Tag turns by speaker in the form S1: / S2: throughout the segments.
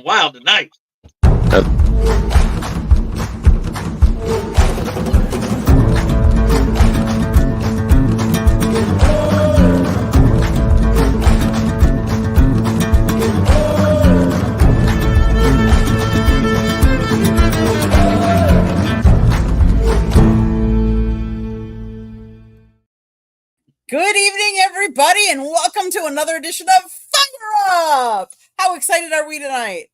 S1: Wild tonight.
S2: Good evening, everybody, and welcome to another edition of Fire Up! How excited are we tonight?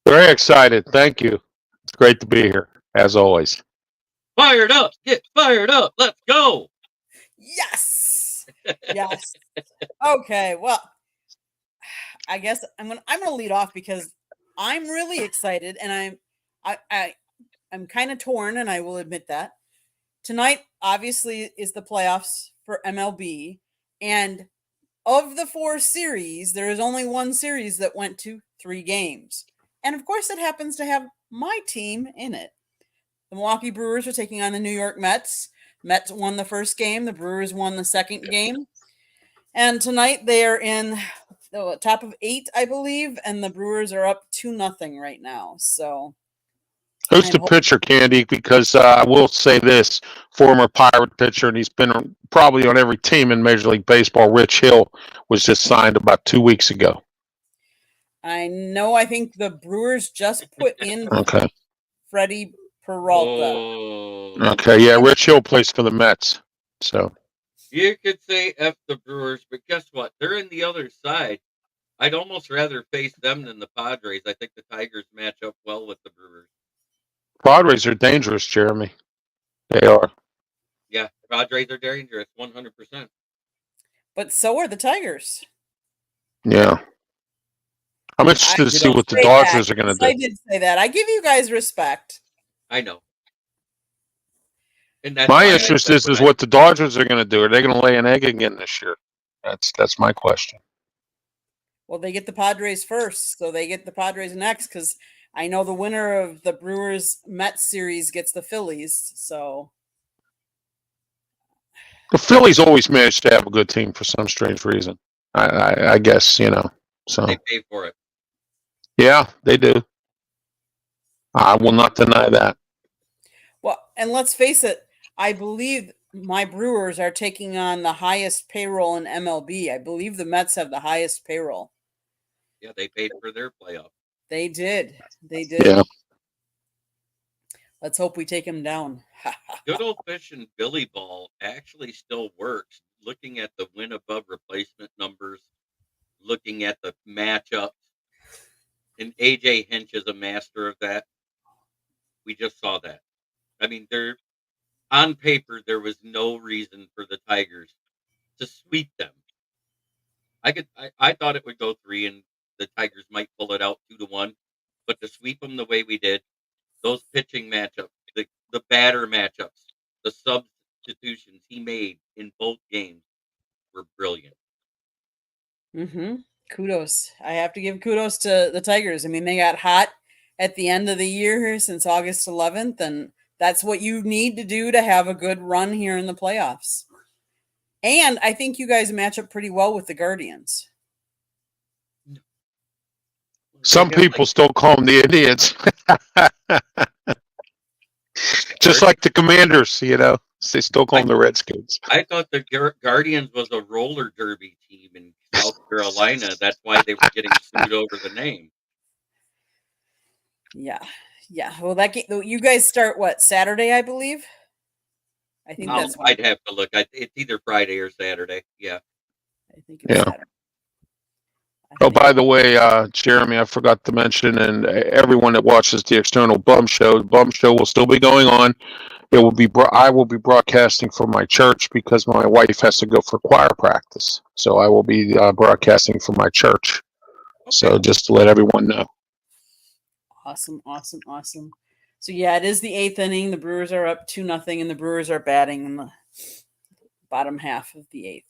S3: Very excited. Thank you. It's great to be here, as always.
S1: Fired up. Get fired up. Let's go.
S2: Yes. Yes. Okay, well, I guess I'm gonna lead off because I'm really excited and I'm kind of torn, and I will admit that. Tonight, obviously, is the playoffs for MLB, and of the 4 series, there is only one series that went to 3 games. And of course, it happens to have my team in it. The Milwaukee Brewers are taking on the New York Mets. Mets won the first game, the Brewers won the second game. And tonight they are in the top of 8, I believe, and the Brewers are up 2-0 right now. So
S3: Who's the pitcher, Candy? Because I will say this, former Pirate pitcher, and he's been probably on every team in Major League Baseball, Rich Hill, was just signed about 2 weeks ago.
S2: I know. I think the Brewers just put in Freddie Peralta.
S3: Okay, yeah, Rich Hill plays for the Mets. So
S1: you could say F the Brewers, but guess what? They're in the other side. I'd almost rather face them than the Padres. I think the Tigers match up well with the Brewers.
S3: Padres are dangerous, Jeremy. They are.
S1: Yeah, Padres are dangerous, 100%.
S2: But so are the Tigers.
S3: Yeah. I'm interested to see what the Dodgers are going to do.
S2: I did say that. I give you guys respect.
S1: I know.
S3: And my interest is what the Dodgers are going to do. Are they going to lay an egg again this year? That's my question.
S2: Well, they get the Padres first, so they get the Padres next because I know the winner of the Brewers-Mets series gets the Phillies. So
S3: the Phillies always manage to have a good team for some strange reason. I guess, so
S1: they pay for it.
S3: Yeah, they do. I will not deny that.
S2: Well, and let's face it, I believe my Brewers are taking on the highest payroll in MLB. I believe the Mets have the highest payroll.
S1: Yeah, they paid for their playoff.
S2: They did. They did.
S3: Yeah.
S2: Let's hope we take them down.
S1: Good old-fashioned Billy ball actually still works. Looking at the win above replacement numbers, looking at the matchups, and AJ Hinch is a master of that. We just saw that. I mean, on paper, there was no reason for the Tigers to sweep them. I thought it would go 3 and the Tigers might pull it out 2-1, but to sweep them the way we did, those pitching matchups, the batter matchups, the substitutions he made in both games were brilliant.
S2: Kudos. I have to give kudos to the Tigers. I mean, they got hot at the end of the year here since August 11th, and that's what you need to do to have a good run here in the playoffs. And I think you guys match up pretty well with the Guardians.
S3: Some people still call them the Indians. Just like the Commanders, they still call them the Redskins.
S1: I thought the Guardians was a roller derby team in South Carolina. That's why they were getting sued over the name.
S2: Yeah. Well, you guys start what, Saturday, I believe? I think that's.
S1: I'd have to look. It's either Friday or Saturday. Yeah.
S2: I think it's Saturday.
S3: Oh, by the way, Jeremy, I forgot to mention, and everyone that watches the External Bum Show will still be going on. I will be broadcasting from my church because my wife has to go for choir practice. So I will be broadcasting from my church. Okay. So just to let everyone know.
S2: Awesome. So yeah, it is the 8th inning. The Brewers are up 2-0, and the Brewers are batting in the bottom half of the 8th.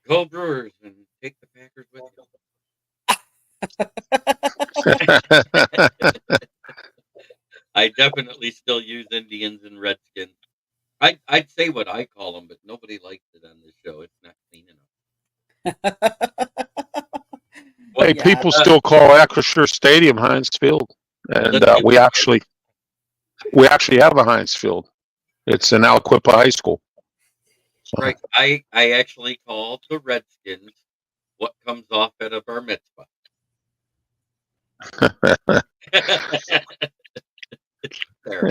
S1: Go Brewers and take the Packers with you. I definitely still use Indians and Redskins. I'd say what I call them, but nobody likes it on this show. It's not clean enough.
S3: Hey,
S2: Yeah.
S3: people still call Acrisure Stadium Heinz Field, and
S1: Let's
S3: we
S1: get-
S3: actually have a Heinz Field. It's in Aliquippa High School. So,
S1: right. I actually call the Redskins what comes off at a bar mitzvah. There.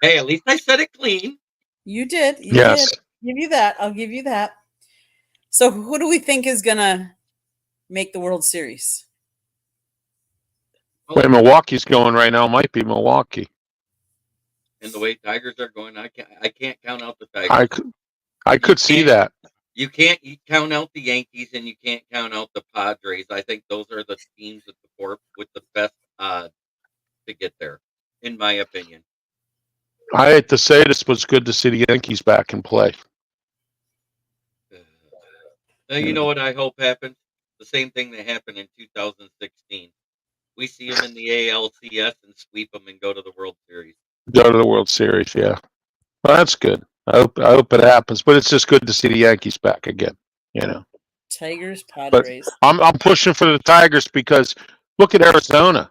S1: Hey, at least I said it clean.
S2: You did. You
S3: yes.
S2: did. Give you that. I'll give you that. So who do we think is gonna make the World Series?
S3: Where Milwaukee's going right now might be Milwaukee.
S1: And the way Tigers are going, I can't count out the Tigers.
S3: I could see that.
S1: You can't count out the Yankees, and you can't count out the Padres. I think those are the teams with the best odds to get there, in my opinion.
S3: I hate to say this, but it's good to see the Yankees back in play.
S1: Now, you know what I hope happens? The same thing that happened in 2016. We see them in the ALCS and sweep them and go to the World Series.
S3: Go to the World Series, yeah. Well, that's good. I hope it happens, but it's just good to see the Yankees back again. You know,
S2: Tigers, Padres.
S3: I'm pushing for the Tigers because look at Arizona.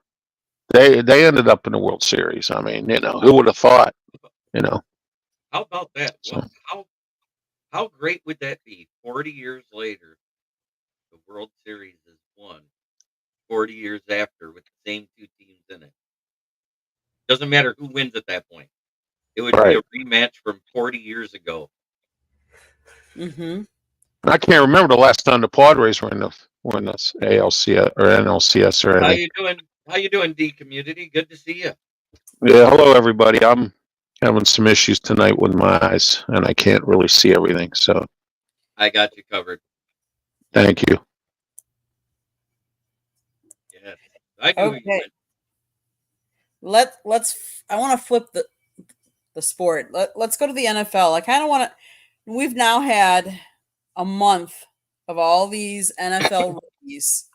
S3: They ended up in the World Series. I mean, you know, who would have thought? You know.
S1: How about that?
S3: So.
S1: Well, how great would that be? 40 years later, the World Series is won. 40 years after, with the same two teams in it. Doesn't matter who wins at that point. It would be a rematch from 40 years ago.
S2: Mm-hmm.
S3: I can't remember the last time the Padres were in the ALCS or NLCS or anything.
S1: How you doing, D community? Good to see you.
S3: Yeah, hello everybody. I'm having some issues tonight with my eyes, and I can't really see everything. So
S1: I got you covered.
S3: thank you.
S1: Yes, I knew
S2: Okay.
S1: you would.
S2: Let's. I want to flip the sport. Let's go to the NFL. I kind of want to. We've now had a month of all these NFL rookies,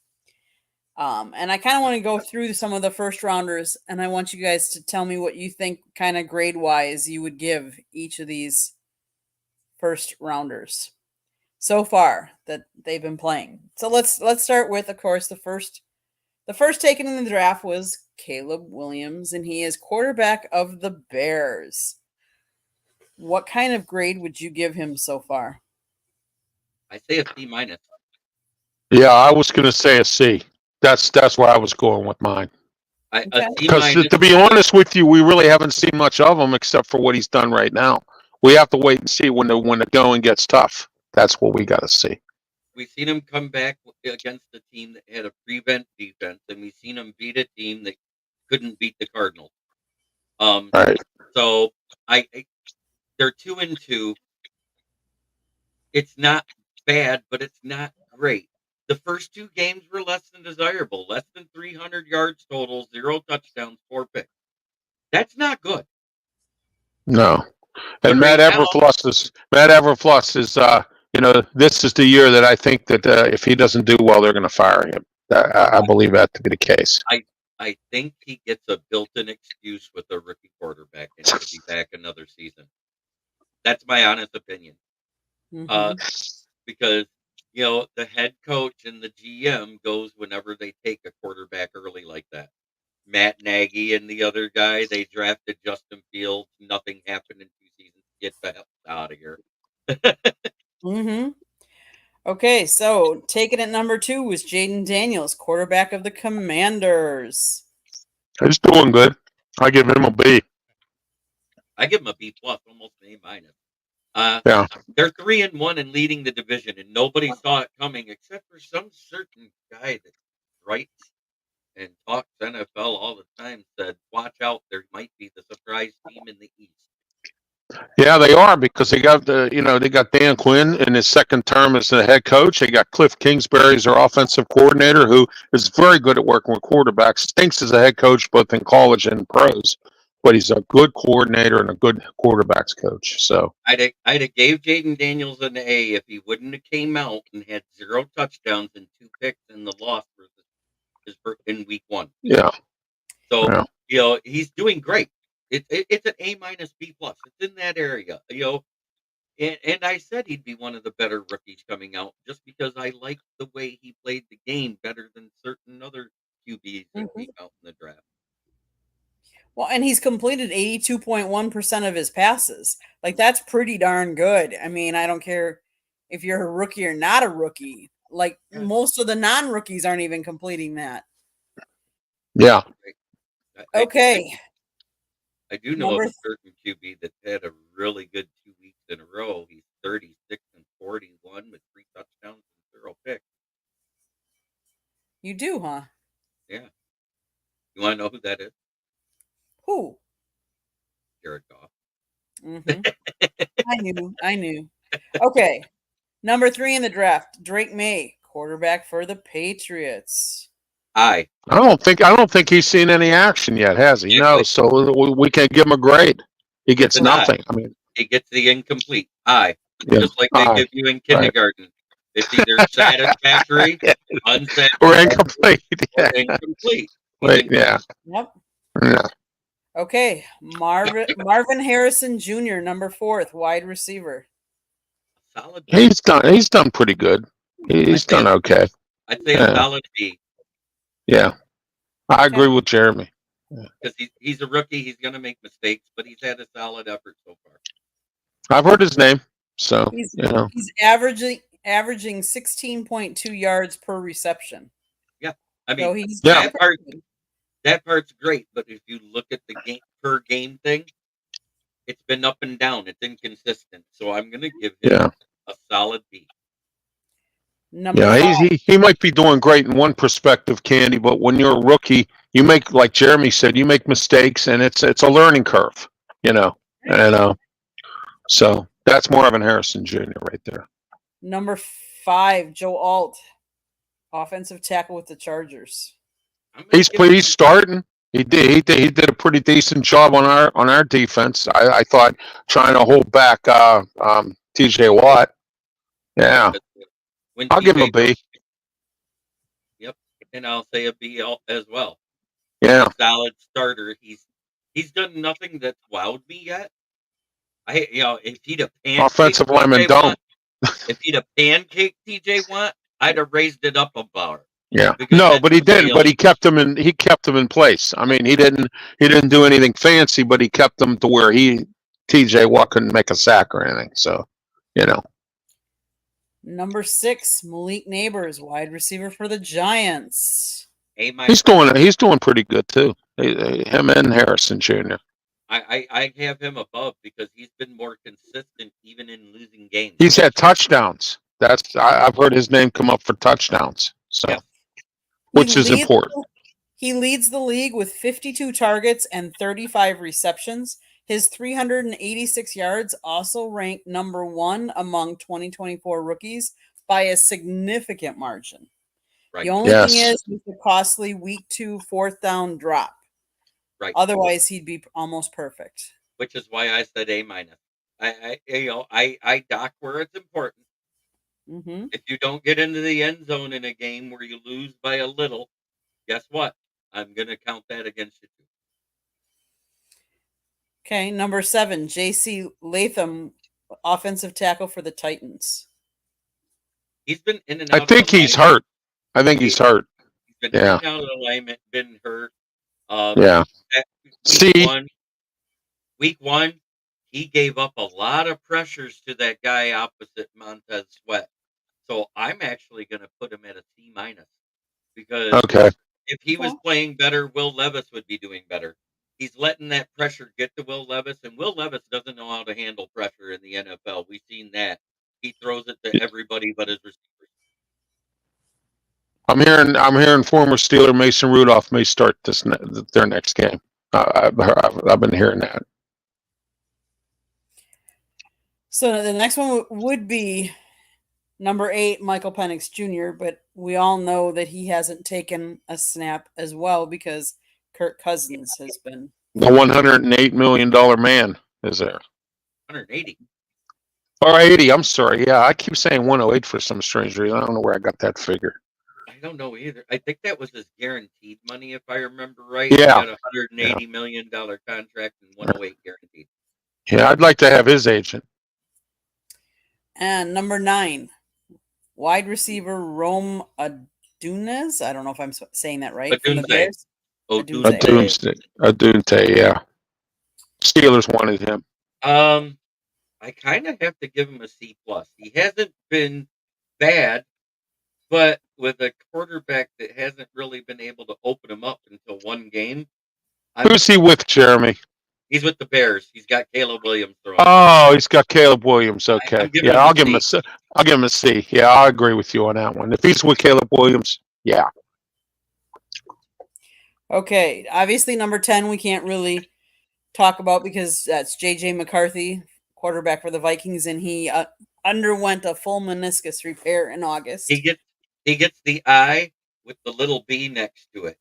S2: and I kind of want to go through some of the first rounders, and I want you guys to tell me what you think, kind of grade wise, you would give each of these first rounders so far that they've been playing. So let's start with, of course, the first taken in the draft was Caleb Williams, and he is quarterback of the Bears. What kind of grade would you give him so far?
S1: I say a C minus.
S3: Yeah, I was going to say a C. That's where I was going with mine.
S1: A C
S3: Because
S1: minus.
S3: to be honest with you, we really haven't seen much of him except for what he's done right now. We have to wait and see when the going gets tough. That's what we got to see.
S1: We've seen him come back against a team that had a prevent defense, and we've seen him beat a team that couldn't beat the Cardinals.
S3: Right.
S1: So they're 2-2. It's not bad, but it's not great. The first two games were less than desirable, less than 300 yards total, 0 touchdowns, 4 picks. That's not good.
S3: No.
S1: But
S3: And Matt
S1: right now-
S3: Everfluss is this is the year that I think that if he doesn't do well, they're going to fire him. I believe that to be the case.
S1: I think he gets a built-in excuse with a rookie quarterback, and he'll be back another season. That's my honest opinion.
S2: Mhm.
S1: Because the head coach and the GM goes whenever they take a quarterback early like that. Matt Nagy and the other guy, they drafted Justin Fields. Nothing happened in 2 seasons. Get the hell out of here.
S2: Mm-hmm. Okay, so taken at number 2 was Jaden Daniels, quarterback of the Commanders.
S3: He's doing good. I give him a B.
S1: I give him a B plus, almost an A minus.
S3: Yeah.
S1: They're 3-1 and leading the division, and nobody saw it coming except for some certain guy that writes and talks NFL all the time. Said, "Watch out! There might be the surprise team in the East."
S3: Yeah, they are because they got they got Dan Quinn in his second term as the head coach. They got Cliff Kingsbury as their offensive coordinator, who is very good at working with quarterbacks. Stinks as a head coach both in college and pros, but he's a good coordinator and a good quarterbacks coach. So
S1: I'd have gave Jaden Daniels an A if he wouldn't have came out and had 0 touchdowns and 2 picks in the loss in week 1.
S3: yeah.
S1: So he's doing great. It's an A minus B plus. It's in that area. And I said he'd be one of the better rookies coming out just because I liked the way he played the game better than certain other QBs that
S2: Mhm.
S1: came out in the draft.
S2: Well, and he's completed 82.1% of his passes. Like, that's pretty darn good. I mean, I don't care if you're a rookie or not a rookie. Like,
S1: Yeah.
S2: most of the non-rookies aren't even completing that.
S3: Yeah.
S2: Okay.
S1: I do know of a certain QB that had a really good 2 weeks in a row. He's 36-41 with 3 touchdowns and 0 picks.
S2: You do, huh?
S1: Yeah. You want to know who that is?
S2: Who?
S1: Jared Goff.
S2: Mm-hmm. I knew. Okay. Number 3 in the draft, Drake May, quarterback for the Patriots.
S3: I don't think he's seen any action yet, has he? No, so we can't give him a grade. He gets nothing. I mean,
S1: he gets the incomplete. Yeah, just like they give you in kindergarten. Right. It's either satisfactory, unsatisfactory,
S3: or incomplete.
S1: Or incomplete.
S3: Wait, yeah.
S2: Yep.
S3: Yeah.
S2: Okay, Marvin Harrison Jr., number 4th, wide receiver.
S1: Solid.
S3: He's done pretty good. He's done okay.
S1: I'd say a solid B.
S3: Yeah, I agree with Jeremy.
S1: Because he's a rookie, he's going to make mistakes, but he's had a solid effort so far.
S3: I've heard his name, so
S2: he's averaging 16.2 yards per reception.
S1: Yeah, I mean,
S2: so
S1: that part's great, but if you look at the game per game thing, it's been up and down. It's inconsistent. So I'm going to give him a solid B.
S3: He might be doing great in one perspective, Candy, but when you're a rookie, you make, like Jeremy said, you make mistakes, and it's a learning curve, so that's Marvin Harrison Jr. right there.
S2: Number 5, Joe Alt, offensive tackle with the Chargers.
S3: He's starting. He did a pretty decent job on our defense. I thought, trying to hold back TJ Watt. Yeah. I'll give him a B.
S1: Yep, and I'll say a B as well.
S3: Yeah,
S1: a solid starter. He's done nothing that's wowed me yet. If he'd have
S3: offensive lineman don't.
S1: If he'd have pancaked TJ Watt, I'd have raised it up a bar.
S3: Yeah, no, but he didn't. But he kept him in place. I mean, he didn't do anything fancy, but he kept them to where TJ Watt couldn't make a sack or anything. So,
S2: Number 6, Malik Neighbors, wide receiver for the Giants.
S3: He's doing pretty good too. Him and Harrison Jr.
S1: I have him above because he's been more consistent even in losing games.
S3: He's had touchdowns. I've heard his name come up for touchdowns. So, which is important.
S2: He leads the league with 52 targets and 35 receptions. His 386 yards also ranked number 1 among 2024 rookies by a significant margin. Right. The only thing is the costly week 2 4th down drop.
S1: Right.
S2: Otherwise, he'd be almost perfect.
S1: Which is why I said A-. I dock where it's important.
S2: Mm-hmm.
S1: If you don't get into the end zone in a game where you lose by a little, guess what? I'm going to count that against you too.
S2: Okay, number 7, J.C. Latham, offensive tackle for the Titans.
S1: He's been in and out.
S3: I think he's hurt. I think he's hurt.
S1: He's been in and out of alignment, been hurt. Week one, he gave up a lot of pressures to that guy opposite Montez Sweat. So I'm actually going to put him at a C- because if he was playing better, Will Levis would be doing better. He's letting that pressure get to Will Levis, and Will Levis doesn't know how to handle pressure in the NFL. We've seen that. He throws it to everybody but his receivers.
S3: I'm hearing former Steeler Mason Rudolph may start their next game. I've been hearing that.
S2: So the next one would be number 8, Michael Penix Jr., but we all know that he hasn't taken a snap as well because Kirk Cousins has been.
S3: The $108 million man is there.
S1: 180.
S3: Or 80, I'm sorry. Yeah, I keep saying 108 for some strange reason. I don't know where I got that figure.
S1: I don't know either. I think that was his guaranteed money, if I remember right.
S3: Yeah.
S1: He got a $180 million contract and 108 guaranteed.
S3: Yeah, I'd like to have his agent.
S2: And number 9, wide receiver Rome Adunes. I don't know if I'm saying that right. From the
S1: Odunze.
S2: Bears.
S1: Odunze.
S3: Adunte, yeah. Steelers wanted him.
S1: I kind of have to give him a C+. He hasn't been bad, but with a quarterback that hasn't really been able to open him up until one game.
S3: Who's he with, Jeremy?
S1: He's with the Bears. He's got Caleb Williams throwing.
S3: Oh, he's got Caleb Williams. Okay,
S1: I'm giving
S3: yeah,
S1: him
S3: I'll
S1: a
S3: give him
S1: C.
S3: I'll give him a C. Yeah, I agree with you on that one. If he's with Caleb Williams, yeah.
S2: Okay, obviously number 10 we can't really talk about because that's JJ McCarthy, quarterback for the Vikings, and he underwent a full meniscus repair in August.
S1: He gets the I with the little B next to it,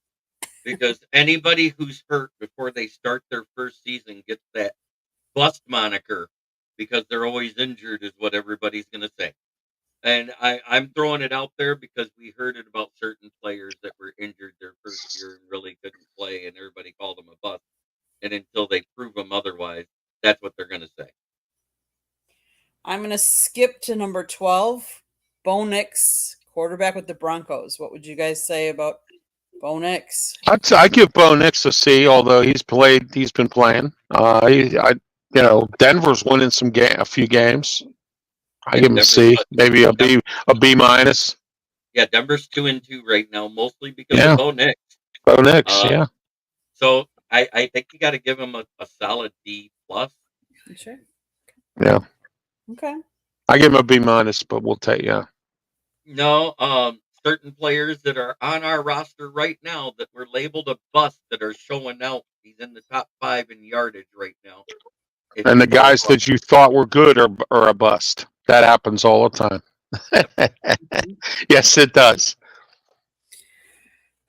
S1: because anybody who's hurt before they start their first season gets that bust moniker because they're always injured, is what everybody's going to say. And I'm throwing it out there because we heard it about certain players that were injured their first year and really couldn't play, and everybody called them a bust. And until they prove them otherwise, that's what they're going to say.
S2: I'm going to skip to number 12, Bo Nix, quarterback with the Broncos. What would you guys say about Bo Nix?
S3: I give Bo Nix a C, although he's been playing. Denver's winning a few games. I give him a C, maybe a B minus.
S1: Yeah, Denver's 2-2 right now, mostly because of Bo Nix.
S3: Bo Nix, yeah.
S1: So I think you got to give him a solid D plus.
S2: Sure.
S3: Yeah.
S2: Okay.
S3: I give him a B minus, but we'll take
S1: No, certain players that are on our roster right now that were labeled a bust that are showing out. He's in the top 5 in yardage right now.
S3: And the guys that you thought were good are a bust. That happens all the time. Yes, it does.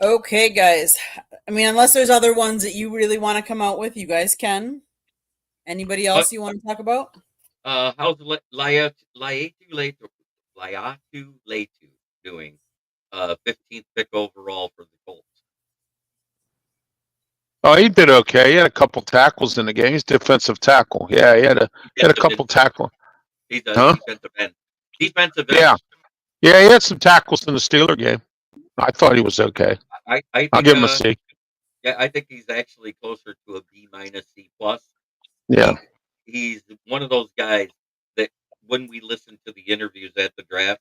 S2: Okay, guys. I mean, unless there's other ones that you really want to come out with, you guys can. Anybody else you want to talk about?
S1: How's Laiatu doing? 15th pick overall for the Colts.
S3: Oh, he did okay. He had a couple tackles in the game. He's defensive tackle. Yeah, he had a couple tackles.
S1: He's a defensive end. Defensive end.
S3: Yeah, he had some tackles in the Steeler game. I thought he was okay. I'll give him a C.
S1: Yeah, I think he's actually closer to a B minus C plus.
S3: Yeah.
S1: He's one of those guys that when we listened to the interviews at the draft,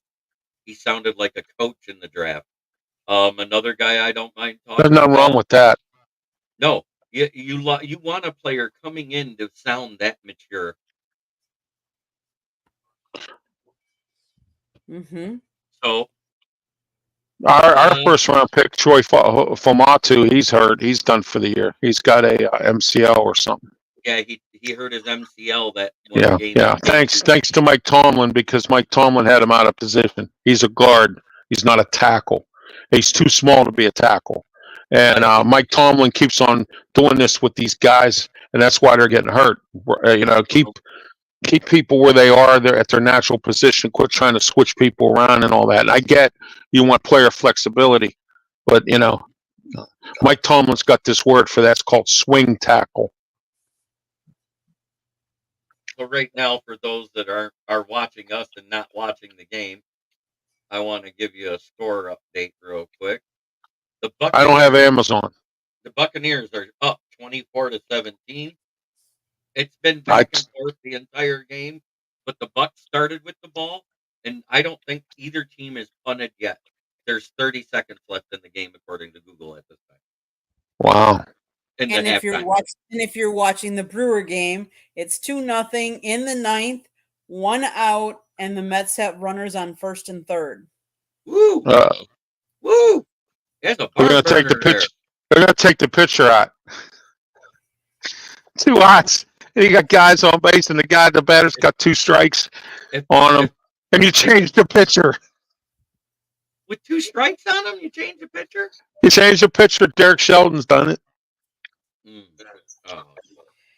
S1: he sounded like a coach in the draft. Another guy I don't mind talking
S3: There's nothing wrong with that.
S1: No, you want a player coming in to sound that mature.
S2: Mm-hmm.
S1: So
S3: our first round pick, Troy Fomatu, he's hurt. He's done for the year. He's got a MCL or something.
S1: Yeah, he hurt his MCL that
S3: one game. Yeah. Thanks to Mike Tomlin, because Mike Tomlin had him out of position. He's a guard. He's not a tackle. He's too small to be a tackle. And Mike Tomlin keeps on doing this with these guys, and that's why they're getting hurt. Keep people where they are. They're at their natural position. Quit trying to switch people around and all that. And I get you want player flexibility, but Mike Tomlin's got this word for that. It's called swing tackle.
S1: So right now, for those that are watching us and not watching the game, I want to give you a score update real quick.
S3: I don't have Amazon.
S1: The Buccaneers are up 24-17. It's been back and forth the entire game, but the Bucs started with the ball, and I don't think either team is punted yet. There's 30 seconds left in the game, according to Google at this time.
S3: Wow.
S2: And if you're watching the Brewer game, it's 2-0 in the 9th, 1 out, and the Mets have runners on 1st and 3rd.
S1: Woo! Woo! There's a
S3: We're gonna take the picture. They're gonna take the picture out. 2 outs. And you got guys on base, and the batter's got 2 strikes on him, and you change the pitcher.
S1: With 2 strikes on him, you change the pitcher?
S3: You change the pitcher. Derek Sheldon's done it.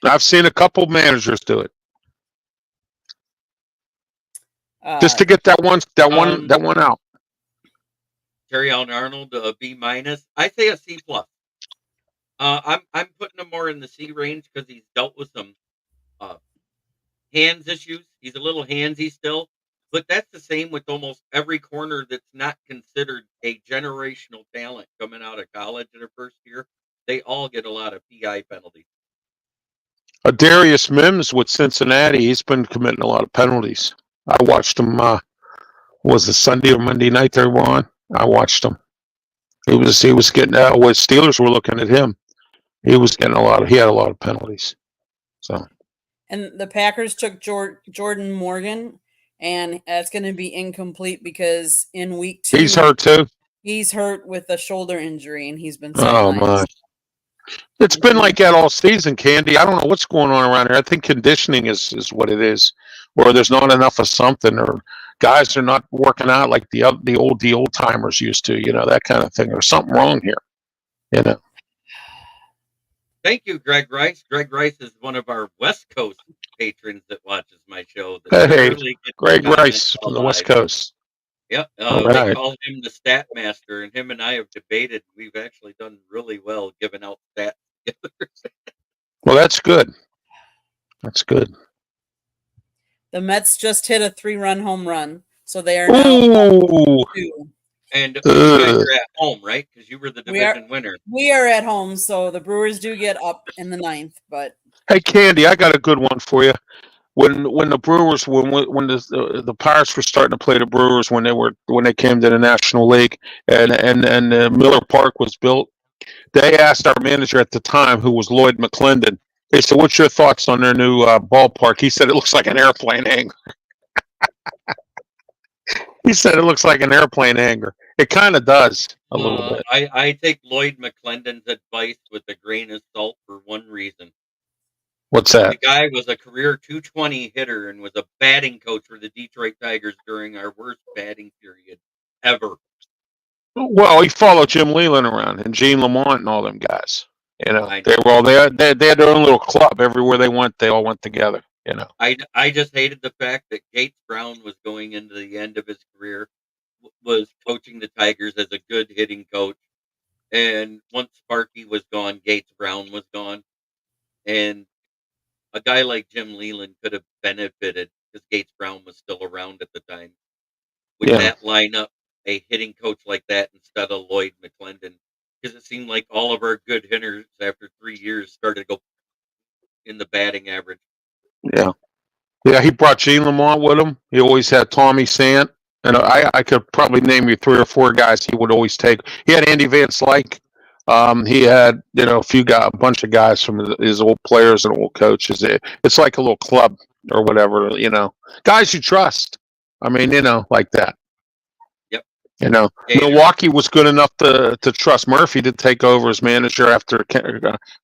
S3: I've seen a couple managers do it. Just to get that one out.
S1: Terrion Arnold, a B minus. I say a C plus. I'm putting him more in the C range because he's dealt with some hands issues. He's a little handsy still, But that's the same with almost every corner that's not considered a generational talent coming out of college in their first year. They all get a lot of PI penalties.
S3: Darius Mims with Cincinnati, he's been committing a lot of penalties. I watched him. Was it Sunday or Monday night they were on? I watched him. He was getting when Steelers were looking at him. He was getting he had a lot of penalties. So.
S2: And the Packers took Jordan Morgan, and that's going to be incomplete because in week 2
S3: he's hurt too.
S2: He's hurt with a shoulder injury, and he's been
S3: sidelined. Oh my! It's been like that all season, Candy. I don't know what's going on around here. I think conditioning is what it is, or there's not enough of something, or guys are not working out like the old timers used to. You know, that kind of thing. There's something wrong here. You know.
S1: Thank you, Greg Rice. Greg Rice is one of our West Coast patrons that watches my show.
S3: Hey, Greg Rice from the West Coast.
S1: Yep. Right. They call him the stat master, and him and I have debated. We've actually done really well giving out stats together.
S3: Well, that's good. That's good.
S2: The Mets just hit a 3-run home run, so they are now 2.
S1: And you're at home, right? Because you were the division winner.
S2: We are at home, so the Brewers do get up in the 9th. But
S3: hey, Candy, I got a good one for you. When the Brewers when the Pirates were starting to play the Brewers when they came to the National League and Miller Park was built, they asked our manager at the time, who was Lloyd McClendon. They said, "What's your thoughts on their new ballpark?" He said, "It looks like an airplane hangar." He said, "It looks like an airplane hangar." It kind of does a little bit.
S1: I take Lloyd McClendon's advice with a grain of salt for one reason.
S3: What's that?
S1: The guy was a career .220 hitter and was a batting coach for the Detroit Tigers during our worst batting period ever.
S3: Well, he followed Jim Leland around and Gene Lamont and all them guys. You know, they were all there. They had their own little club. Everywhere they went, they all went together. You know,
S1: I just hated the fact that Gates Brown was going into the end of his career, was coaching the Tigers as a good hitting coach, and once Sparky was gone, Gates Brown was gone, and a guy like Jim Leland could have benefited because Gates Brown was still around at the time. With that lineup, a hitting coach like that instead of Lloyd McClendon, because it seemed like all of our good hitters after 3 years started to go in the batting average.
S3: Yeah. Yeah, he brought Gene Lamont with him. He always had Tommy Sant. And I could probably name you 3 or 4 guys he would always take. He had Andy Van Slyke. He had, a bunch of guys from his old players and old coaches. It's like a little club or whatever, guys you trust. I mean, like that.
S1: Yep.
S3: Milwaukee was good enough to trust Murphy to take over as manager after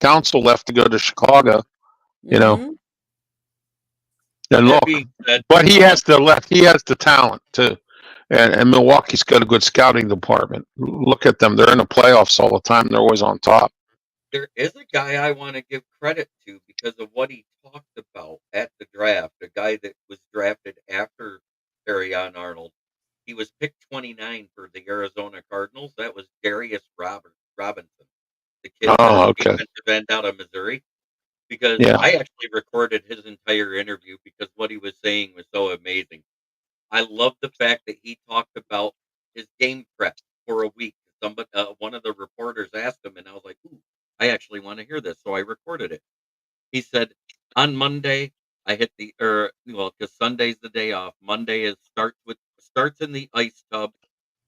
S3: Council left to go to Chicago. And look, but he has the talent too. And Milwaukee's got a good scouting department. Look at them. They're in the playoffs all the time. They're always on top.
S1: There is a guy I want to give credit to because of what he talked about at the draft, a guy that was drafted after Perrion Arnold. He was picked 29 for the Arizona Cardinals. That was Darius Robinson, the kid defensive end out of Missouri. Because I actually recorded his entire interview because what he was saying was so amazing. I love the fact that he talked about his game prep for a week. One of the reporters asked him, and I was like, "Ooh, I actually want to hear this," so I recorded it. He said, "On Monday, I hit because Sunday's the day off. Monday starts in the ice tub,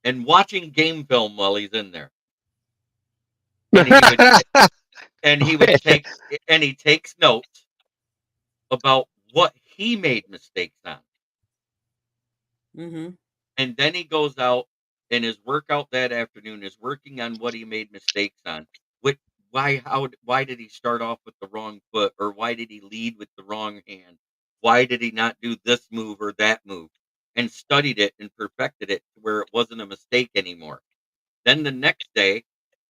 S1: and watching game film while he's in there." And he takes notes about what he made mistakes on.
S2: Mm-hmm.
S1: And then he goes out and his workout that afternoon is working on what he made mistakes on. Why did he start off with the wrong foot, or why did he lead with the wrong hand? Why did he not do this move or that move? And studied it and perfected it to where it wasn't a mistake anymore. Then the next day,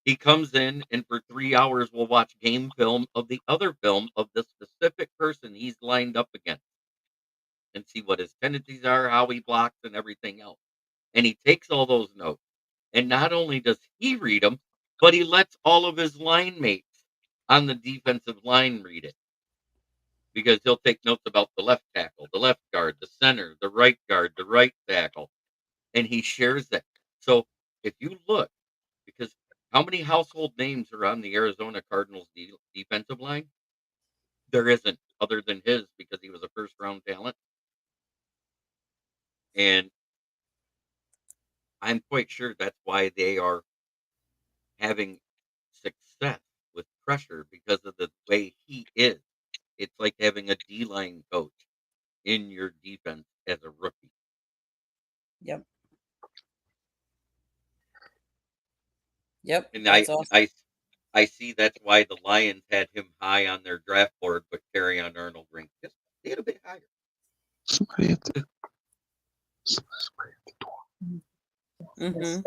S1: he comes in and for 3 hours will watch game film of the other film of the specific person he's lined up against and see what his tendencies are, how he blocks, and everything else. And he takes all those notes. And not only does he read them, but he lets all of his line mates on the defensive line read it. because he'll take notes about the left tackle, the left guard, the center, the right guard, the right tackle, and he shares that. So if you look, because how many household names are on the Arizona Cardinals defensive line? There isn't, other than his, because he was a first round talent. And I'm quite sure that's why they are having success with pressure, because of the way he is. It's like having a D-line coach in your defense as a rookie.
S2: Yep. Yep.
S1: And
S2: That's awesome.
S1: I see that's why the Lions had him high on their draft board, but Carryon Arnold ranked just a little bit higher.
S3: Somebody at the door.
S2: Mm-hmm.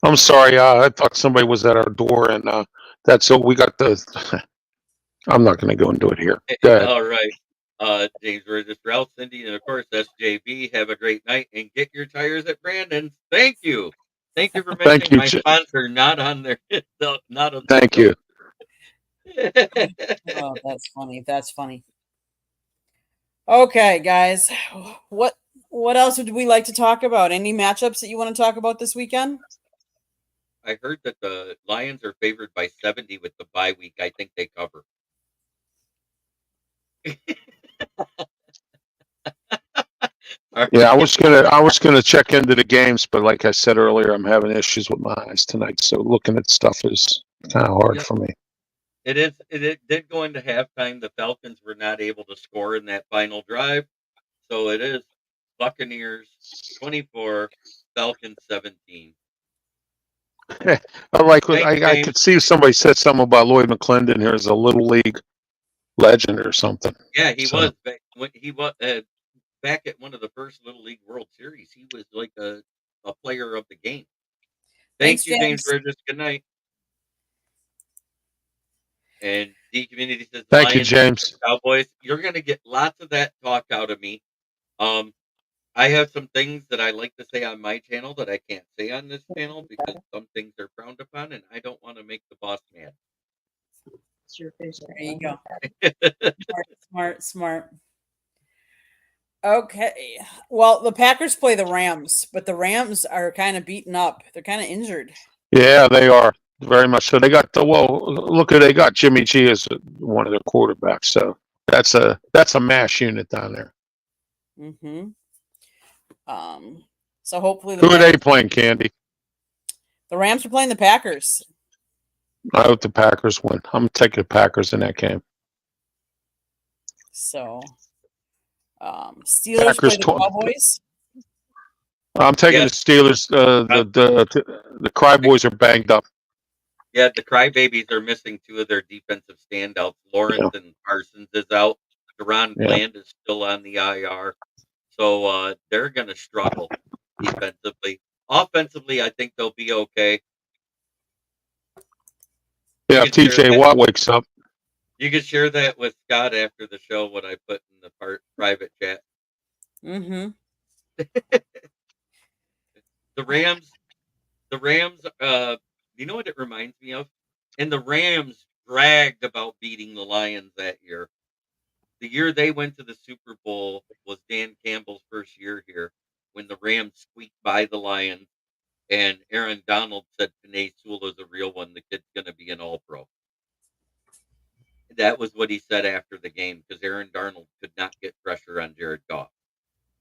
S3: I'm sorry. I thought somebody was at our door, and that's so we got the. I'm not going to go into it here. Go ahead.
S1: All right. James Burgess, Ralph, Cindy, and of course SJB. Have a great night and get your tires at Brandon's. Thank you. Thank you for
S3: Thank
S1: mentioning
S3: you,
S1: my sponsor, not on there. Not on
S3: Thank you.
S2: Oh, that's funny. That's funny. Okay, guys. What else would we like to talk about? Any matchups that you want to talk about this weekend?
S1: I heard that the Lions are favored by 70 with the bye week. I think they cover.
S3: Yeah, I was gonna check into the games, but like I said earlier, I'm having issues with my eyes tonight, so looking at stuff is kind of hard for me.
S1: It did go into halftime. The Falcons were not able to score in that final drive, so it is Buccaneers 24, Falcons 17.
S3: I could see somebody said something about Lloyd McClendon here as a little league legend or something.
S1: Yeah, he was when he was back at one of the first Little League World Series. He was like a player of the game. Thank you, James Burgess. Good night. And D Community says,
S3: "Thank you, James.
S1: Cowboys." You're going to get lots of that talk out of me. I have some things that I like to say on my channel that I can't say on this channel because some things are frowned upon, and I don't want to make the boss mad.
S2: There you go. Smart. Okay. Well, the Packers play the Rams, but the Rams are kind of beaten up. They're kind of injured.
S3: Yeah, they are very much so. They got they got Jimmy G as one of their quarterbacks, so that's a mash unit down there.
S2: Mm-hmm. So hopefully
S3: who are they playing, Candy?
S2: The Rams are playing the Packers.
S3: I hope the Packers win. I'm taking the Packers in that game.
S2: So, Steelers play the Cowboys.
S3: I'm taking the Steelers. The Cryboys are banged up.
S1: Yeah, the Crybabies are missing two of their defensive standouts. Lawrence and Parsons is out. Deron Bland is still on the IR. So they're going to struggle defensively. Offensively, I think they'll be okay.
S3: Yeah, if TJ Watt wakes up.
S1: You can share that with Scott after the show, what I put in the private chat.
S2: Mm-hmm.
S1: The Rams, you know what it reminds me of? And the Rams bragged about beating the Lions that year. The year they went to the Super Bowl was Dan Campbell's first year here, when the Rams squeaked by the Lions, and Aaron Donald said Penei Sewell is a real one. The kid's going to be an All-Pro. That was what he said after the game, because Aaron Donald could not get pressure on Jared Goff.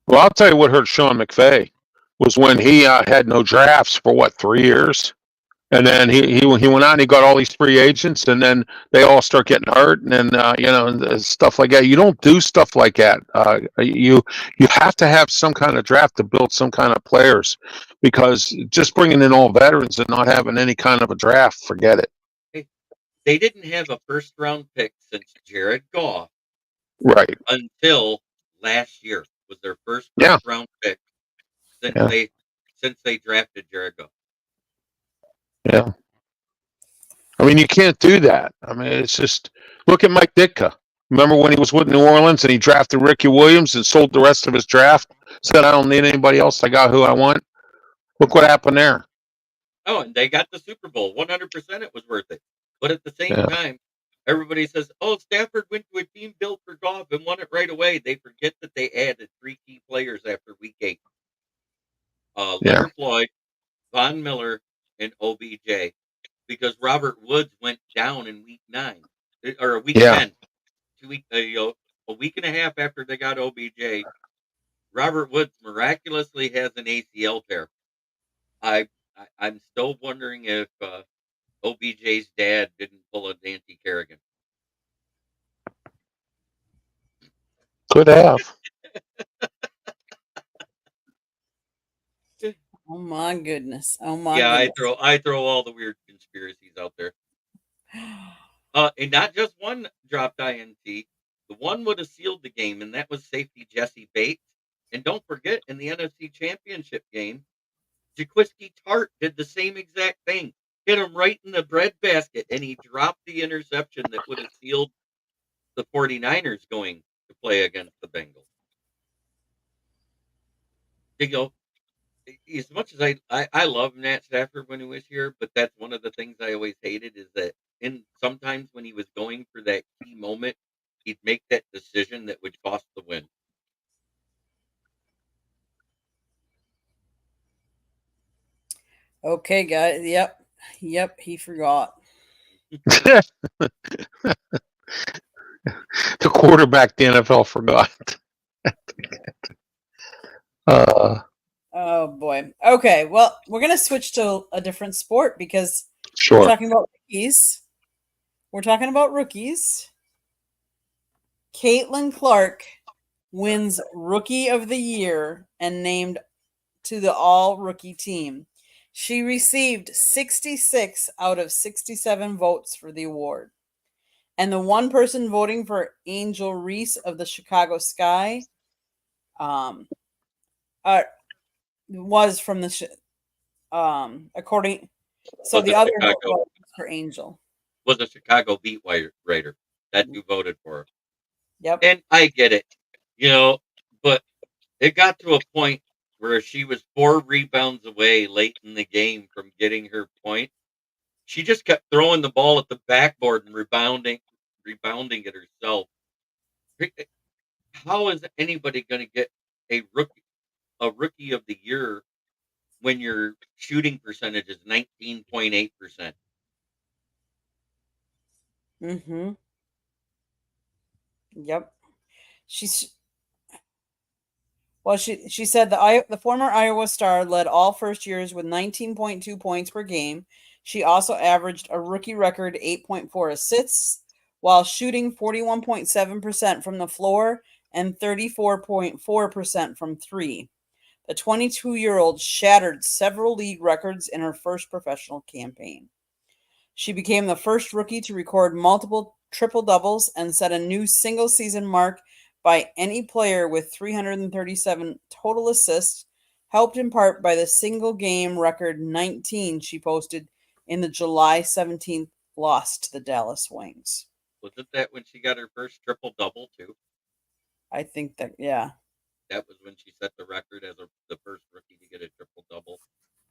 S3: Well, I'll tell you what hurt Sean McVay was when he had no drafts for 3 years. And then he went out and he got all these free agents, and then they all start getting hurt, and then stuff like that. You don't do stuff like that. You have to have some kind of draft to build some kind of players, because just bringing in all veterans and not having any kind of a draft, forget it.
S1: They didn't have a first round pick since Jared Goff,
S3: right?
S1: Until last year was their first round pick since they drafted Jared Goff.
S3: Yeah. I mean, you can't do that. I mean, it's just, look at Mike Ditka. Remember when he was with New Orleans and he drafted Ricky Williams and sold the rest of his draft? Said, I don't need anybody else. I got who I want. Look what happened there.
S1: Oh, and they got the Super Bowl. 100% it was worth it. But at the same time, Everybody says, "Oh, Stafford went to a team built for Goff and won it right away." They forget that they added 3 key players after week 8.
S3: Yeah.
S1: Leonard Floyd, Von Miller, and OBJ. Because Robert Woods went down in week 9 or week
S3: Yeah.
S1: 10, a week and a half after they got OBJ. Robert Woods miraculously has an ACL tear. I'm still wondering if OBJ's dad didn't pull a Nancy Kerrigan.
S3: Could have.
S2: Oh my goodness. Oh my
S1: Yeah,
S2: goodness.
S1: I throw all the weird conspiracies out there. And not just one dropped INT. The one would have sealed the game, and that was safety Jesse Bates. And don't forget, in the NFC Championship game, Jaquiski Tart did the same exact thing. Hit him right in the breadbasket, and he dropped the interception that would have sealed the 49ers going to play against the Bengals. You know, as much as I love Nat Stafford when he was here, but that's one of the things I always hated is that sometimes when he was going for that key moment, he'd make that decision that would cost the win.
S2: Okay, guys. Yep, he forgot.
S3: The quarterback the NFL forgot.
S2: Oh boy. Okay, well, we're gonna switch to a different sport because we're
S3: Sure.
S2: talking about rookies. We're talking about rookies. Caitlin Clark wins Rookie of the Year and named to the All Rookie team. She received 66 out of 67 votes for the award. And the one person voting for Angel Reese of the Chicago Sky was from the according. So the other vote was for Angel.
S1: Was a Chicago beat writer. That's who voted for her.
S2: Yep.
S1: And I get it, but it got to a point where she was 4 rebounds away late in the game from getting her point. She just kept throwing the ball at the backboard and rebounding it herself. How is anybody going to get a rookie of the year when your shooting percentage is 19.8%?
S2: Mm-hmm. Yep. She said the former Iowa star led all first years with 19.2 points per game. She also averaged a rookie record 8.4 assists while shooting 41.7% from the floor and 34.4% from 3. The 22-year-old shattered several league records in her first professional campaign. She became the first rookie to record multiple triple-doubles and set a new single-season mark by any player with 337 total assists, helped in part by the single-game record 19 she posted in the July 17th loss to the Dallas Wings.
S1: Wasn't that when she got her first triple-double, too?
S2: I think that, yeah.
S1: That was when she set the record as the first rookie to get a triple-double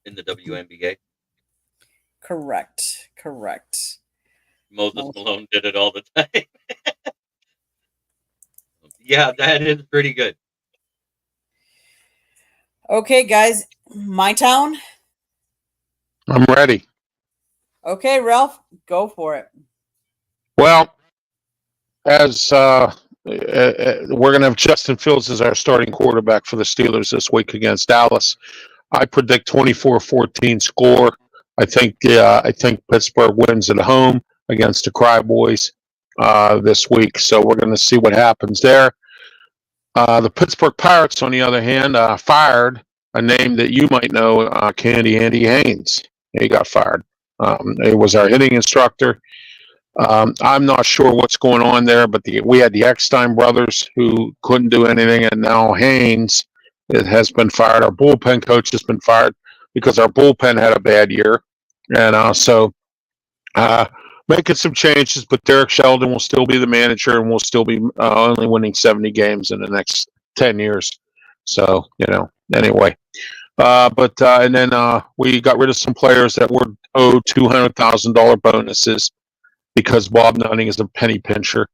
S1: in the WNBA.
S2: Correct.
S1: Moses Malone did it all the time. Yeah, that is pretty good.
S2: Okay, guys, my town.
S3: I'm ready.
S2: Okay, Ralph, go for it.
S3: Well, as we're going to have Justin Fields as our starting quarterback for the Steelers this week against Dallas. I predict 24-14 score. I think Pittsburgh wins at home against the Cryboys this week. So we're going to see what happens there. The Pittsburgh Pirates, on the other hand, fired a name that you might know, Andy Haynes. He got fired. He was our hitting instructor. I'm not sure what's going on there, but we had the Eckstein brothers who couldn't do anything, and now Haynes has been fired. Our bullpen coach has been fired because our bullpen had a bad year, and so making some changes. But Derek Sheldon will still be the manager, and we'll still be only winning 70 games in the next 10 years. So anyway. And then we got rid of some players that were owed $200,000 bonuses. because Bob Nutting is a penny pincher.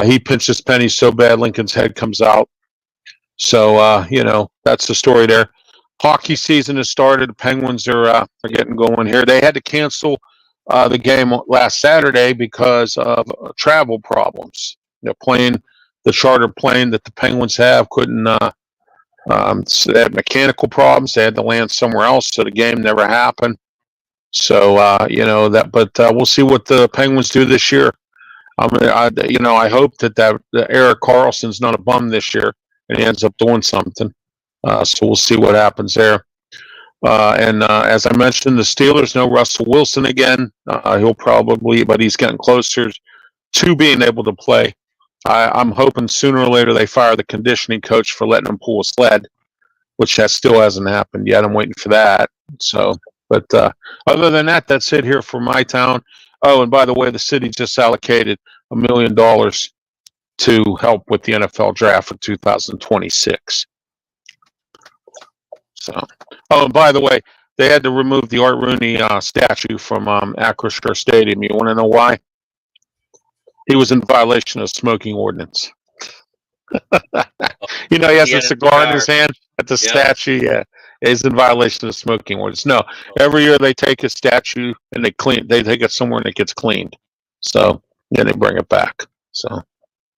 S3: He pinches pennies so bad Lincoln's head comes out. So, that's the story there. Hockey season has started. The Penguins are getting going here. They had to cancel the game last Saturday because of travel problems. The charter plane that the Penguins have couldn't. So they had mechanical problems. They had to land somewhere else, so the game never happened. So but we'll see what the Penguins do this year. I hope that Erik Karlsson's not a bum this year and he ends up doing something. So we'll see what happens there. And as I mentioned, the Steelers, no Russell Wilson again. He'll probably, but he's getting closer to being able to play. I'm hoping sooner or later they fire the conditioning coach for letting him pull a sled, which that still hasn't happened yet. I'm waiting for that. So, but other than that, that's it here for my town. Oh, and by the way, the city just allocated $1 million to help with the NFL draft for 2026. So, oh, and by the way, they had to remove the Art Rooney statue from Acrisure Stadium. You want to know why? He was in violation of smoking ordinance. He has a cigar in his hand at the statue. Yeah, he's in violation of smoking ordinance. No, every year they take his statue and they take it somewhere and it gets cleaned. So then they bring it back. So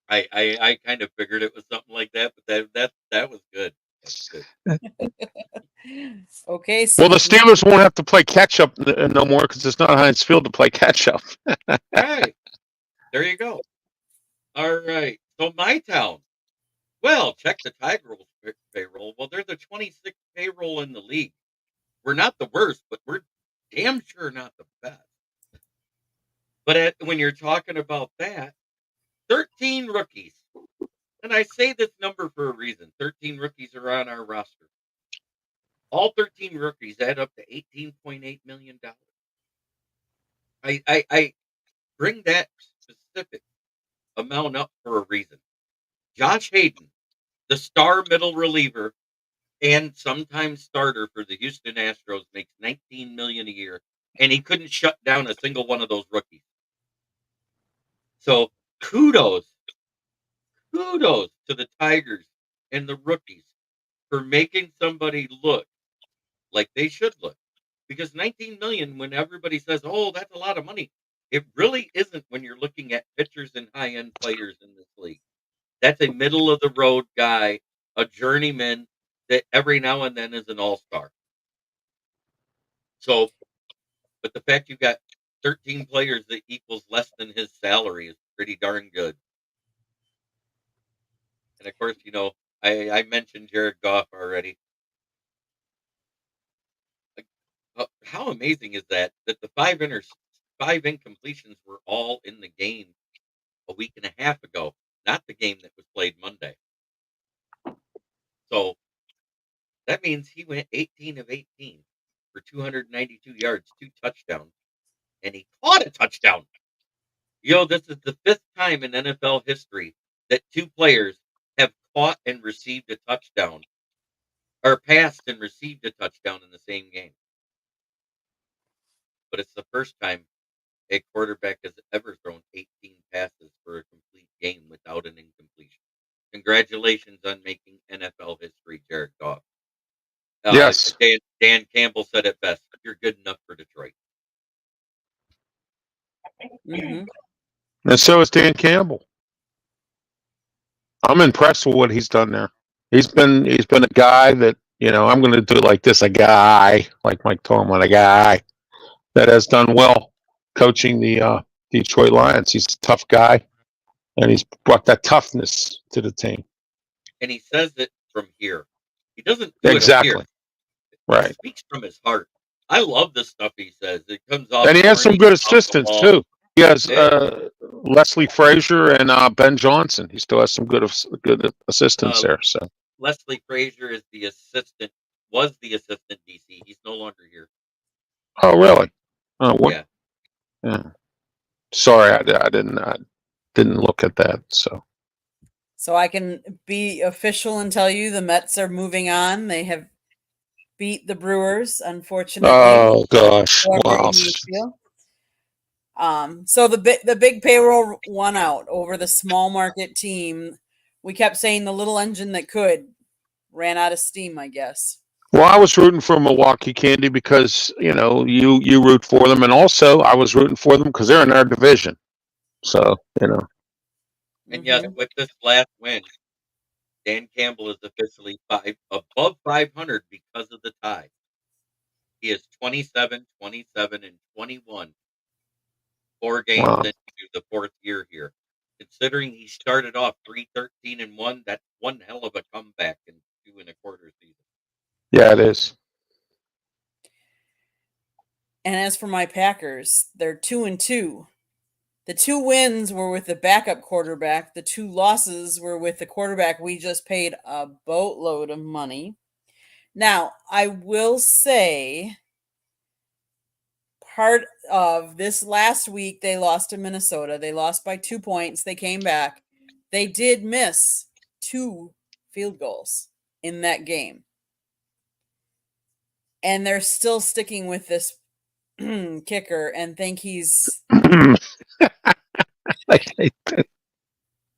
S1: I kind of figured it was something like that, but that was good. That's good.
S2: Okay.
S3: Well, the Steelers won't have to play catch up no more because it's not Heinz Field to play catch up.
S1: All right. There you go. All right. So my town. Well, check the Tigers payroll. Well, they're the 26th payroll in the league. We're not the worst, but we're damn sure not the best. But when you're talking about that, 13 rookies. And I say this number for a reason. 13 rookies are on our roster. All 13 rookies add up to $18.8 million. I bring that specific amount up for a reason. Josh Hayden, the star middle reliever and sometimes starter for the Houston Astros, makes $19 million a year, and he couldn't shut down a single one of those rookies. So kudos to the Tigers and the rookies for making somebody look like they should look. Because $19 million, when everybody says, "Oh, that's a lot of money," it really isn't when you're looking at pitchers and high-end players in this league. That's a middle-of-the-road guy, a journeyman that every now and then is an all-star. So, but the fact you've got 13 players that equals less than his salary is pretty darn good. And of course, I mentioned Jared Goff already. How amazing is that the five incompletions were all in the game a week and a half ago, not the game that was played Monday. So that means he went 18 of 18 for 292 yards, 2 touchdowns, and he caught a touchdown. This is the 5th time in NFL history that 2 players have caught and received a touchdown, or passed and received a touchdown in the same game. But it's the first time a quarterback has ever thrown 18 passes for a complete game without an incompletion. Congratulations on making NFL history, Jared Goff.
S3: Yes.
S1: Dan Campbell said it best. You're good enough for Detroit.
S2: Mm-hmm.
S3: And so is Dan Campbell. I'm impressed with what he's done there. He's been a guy that, I'm going to do it like this, a guy, like Mike Tomlin, a guy that has done well coaching the Detroit Lions. He's a tough guy, and he's brought that toughness to the team.
S1: And he says it from here. He doesn't do
S3: exactly.
S1: It here.
S3: Right.
S1: He speaks from his heart. I love the stuff he says. It comes off.
S3: And he has some good assistants, too. He has Leslie Frazier and Ben Johnson. He still has some good assistants there. So
S1: Leslie Frazier is was the assistant DC. He's no longer here.
S3: Oh, really? Oh, what? Yeah. Sorry, I didn't look at that.
S2: So I can be official and tell you the Mets are moving on. They have beat the Brewers, unfortunately.
S3: Oh gosh! Wow.
S2: So the big payroll won out over the small market team. We kept saying the little engine that could ran out of steam, I guess.
S3: Well, I was rooting for Milwaukee, Candy, because you root for them, and also I was rooting for them because they're in our division. So
S1: And yes, with this last win, Dan Campbell is officially above 500 because of the tie. He is 27, 27, and 21. 4 games
S3: wow.
S1: into the 4th year here. Considering he started off 3-13-1, that's one hell of a comeback in 2 1/4 seasons.
S3: Yeah, it is.
S2: And as for my Packers, they're 2-2. The 2 wins were with the backup quarterback. The 2 losses were with the quarterback we just paid a boatload of money. Now, I will say part of this last week, they lost to Minnesota. They lost by 2 points. They came back. They did miss 2 field goals in that game. And they're still sticking with this kicker and think he's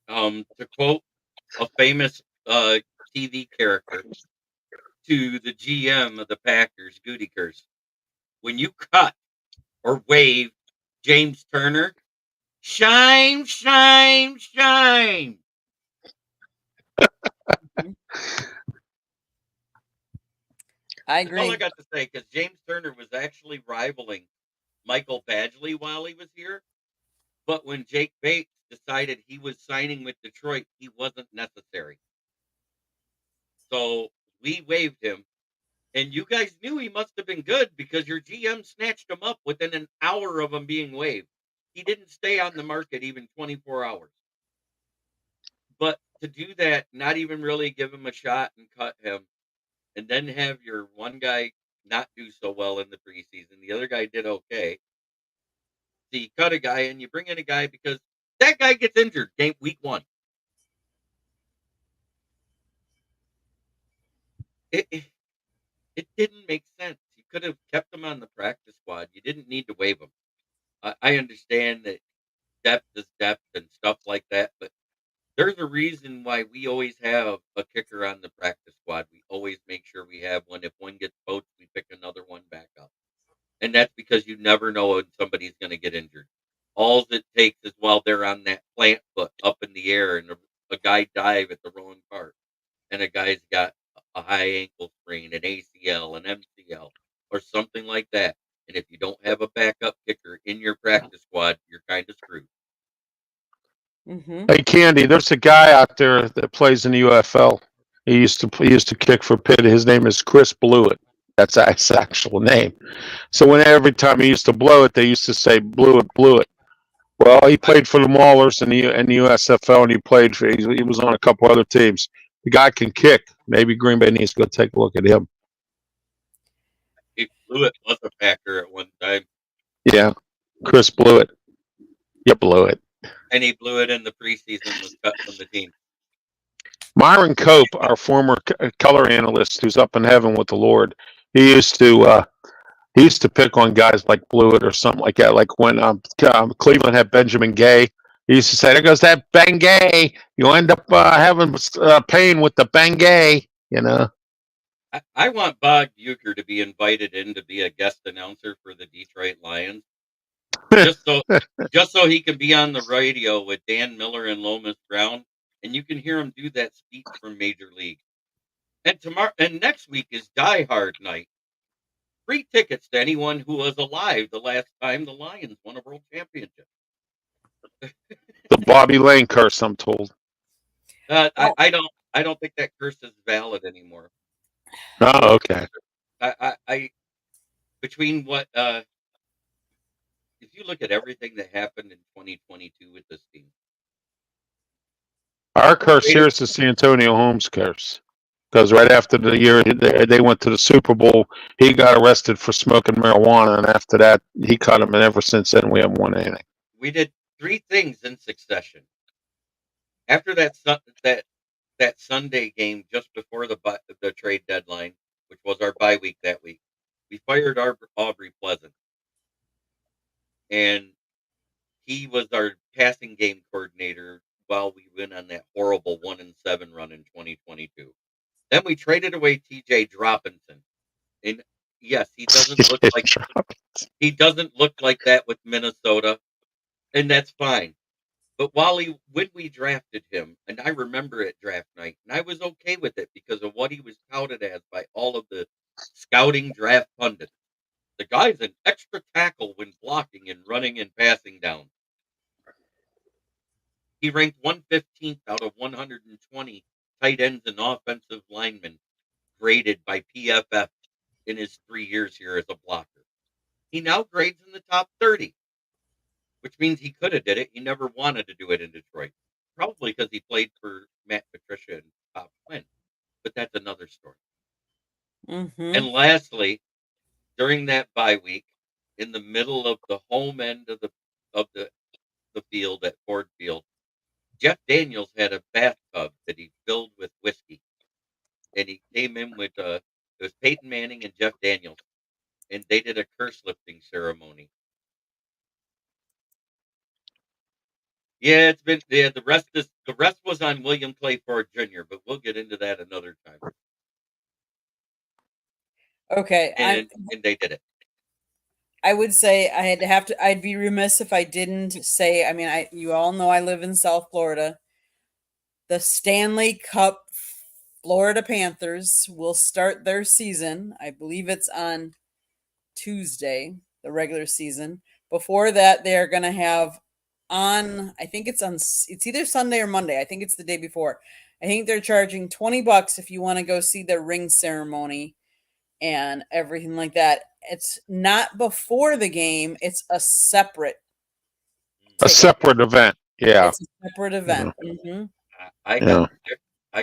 S1: To quote a famous TV character to the GM of the Packers, Goody Curse, when you cut or wave James Turner, shine, shine, shine.
S2: I
S1: That's all I
S2: agree.
S1: got to say, because James Turner was actually rivaling Michael Badgley while he was here. But when Jake Bates decided he was signing with Detroit, he wasn't necessary. So we waived him. And you guys knew he must have been good because your GM snatched him up within an hour of him being waived. He didn't stay on the market even 24 hours. But to do that, not even really give him a shot and cut him, and then have your one guy not do so well in the preseason, the other guy did okay. So you cut a guy and you bring in a guy because that guy gets injured week 1. It didn't make sense. You could have kept him on the practice squad. You didn't need to waive him. I understand that depth is depth and stuff like that, but there's a reason why we always have a kicker on the practice squad. We always make sure we have one. If one gets poached, we pick another one back up. And that's because you never know when somebody's going to get injured. All it takes is while they're on that plant foot up in the air and a guy dive at the wrong part, and a guy's got a high ankle sprain, an ACL, an MCL, or something like that. And if you don't have a backup kicker in your practice squad, you're kind of screwed.
S3: Hey, Candy, there's a guy out there that plays in the UFL. He used to kick for Pitt. His name is Chris Blewett. That's his actual name. So every time he used to blow it, they used to say Blewett, Blewett. Well, he played for the Maulers in the USFL, and he was on a couple other teams. The guy can kick. Maybe Green Bay needs to go take a look at him.
S1: Blewett was a Packer at one time.
S3: Yeah, Chris Blewett. You blew it.
S1: And he blew it in the preseason, was cut from the team.
S3: Myron Cope, our former color analyst, who's up in heaven with the Lord, he used to pick on guys like Blewett or something like that. Like when Cleveland had Benjamin Gay, he used to say, "There goes that Bengay. You end up having pain with the Bengay."
S1: I want Bob Uecker to be invited in to be a guest announcer for the Detroit Lions, just so he can be on the radio with Dan Miller and Lomas Brown, and you can hear him do that speech from Major League. And next week is Die Hard night. Free tickets to anyone who was alive the last time the Lions won a world championship.
S3: The Bobby Lane curse, I'm told.
S1: I don't think that curse is valid anymore.
S3: Oh, okay.
S1: I between what if you look at everything that happened in 2022 with this team,
S3: our curse here is the San Antonio Holmes curse. Because right after the year they went to the Super Bowl, he got arrested for smoking marijuana, and after that, he cut him. And ever since then, we haven't won anything.
S1: We did 3 things in succession. After that Sunday game just before the trade deadline, which was our bye week that week, we fired Aubrey Pleasant, and he was our passing game coordinator while we went on that horrible 1-7 run in 2022. Then we traded away TJ Droppinson. And yes, he doesn't look like that with Minnesota, and that's fine. But when we drafted him, and I remember it draft night, and I was okay with it because of what he was touted as by all of the scouting draft pundits. The guy's an extra tackle when blocking and running and passing down. He ranked 115th out of 120 tight ends and offensive linemen graded by PFF in his 3 years here as a blocker. He now grades in the top 30, which means he could have did it. He never wanted to do it in Detroit, probably because he played for Matt Patricia and Bob Quinn. But that's another story.
S2: Mm-hmm.
S1: And lastly, during that bye week, in the middle of the home end of the field at Ford Field, Jeff Daniels had a bathtub that he filled with whiskey, and he came in with it was Peyton Manning and Jeff Daniels, and they did a curse lifting ceremony. Yeah, the rest was on William Clay Ford Jr., but we'll get into that another time.
S2: Okay,
S1: and they did it.
S2: I would say I'd be remiss if I didn't say, I mean, you all know I live in South Florida. The Stanley Cup Florida Panthers will start their season. I believe it's on Tuesday, the regular season. Before that, they are going to have it's either Sunday or Monday. I think it's the day before. I think they're charging $20 if you want to go see the ring ceremony and everything like that. It's not before the game. It's a separate
S3: event. Yeah.
S2: It's a separate event. Mm-hmm.
S1: I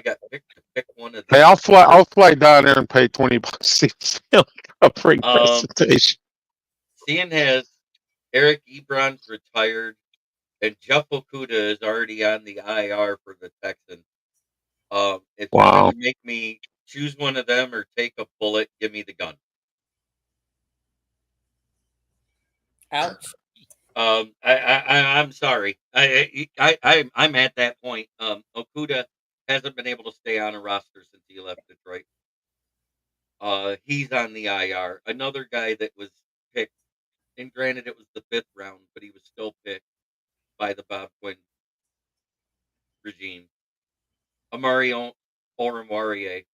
S1: got picked to pick one of
S3: these. Hey, I'll fly down there and pay $20 to see the ring presentation.
S1: Seeing has Eric Ebron's retired and Jeff Okudah is already on the IR for the Texans. If you're going to make me choose one of them or take a bullet, give me the gun.
S2: Ouch.
S1: I'm sorry. I'm at that point. Okudah hasn't been able to stay on a roster since he left Detroit. He's on the IR. Another guy that was picked, and granted it was the 5th round, but he was still picked by the Bob Quinn regime. Amari Oruwariye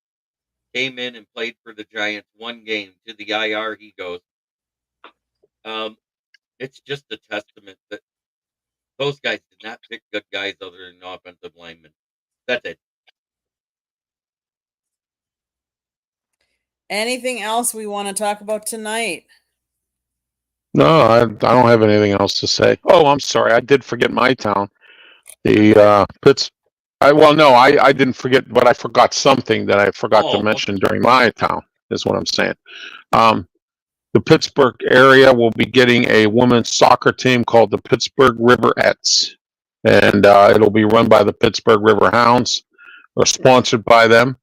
S1: came in and played for the Giants one game. To the IR he goes. It's just a testament that those guys did not pick good guys other than offensive linemen. That's it.
S2: Anything else we want to talk about tonight?
S3: No, I don't have anything else to say. Oh, I'm sorry. I did forget my town. The I didn't forget, but I forgot something that I forgot to mention during my town, is what I'm saying. The Pittsburgh area will be getting a women's soccer team called the Pittsburgh Riverettes, and it'll be run by the Pittsburgh River Hounds, or sponsored by them.